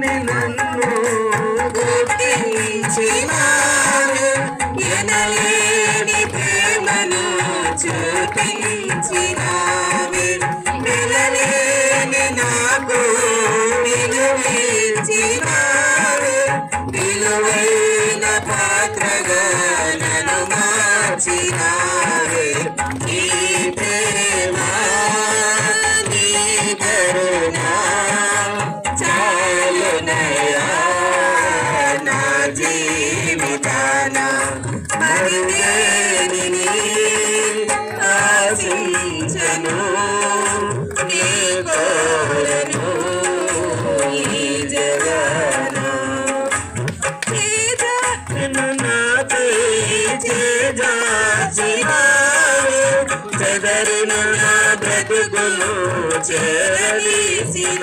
నన్ను గుర్తించినావు, ఎనలేని ప్రేమను చూపించినావు, వెలలేని నాకు విలువిచ్చినావు, విలువైన పాత్రగా నన్ను మార్చినావు. ఈ ప్రేమ నీ కరుణ చాలునయా నా జీవితాన, మరిదేనిని ఆశించను, నీ కోరను ఈ జగన. నన్ను నాపై చేజార్చినావు, చెదరిన నా బ్రతుకును చేరదీసినావు.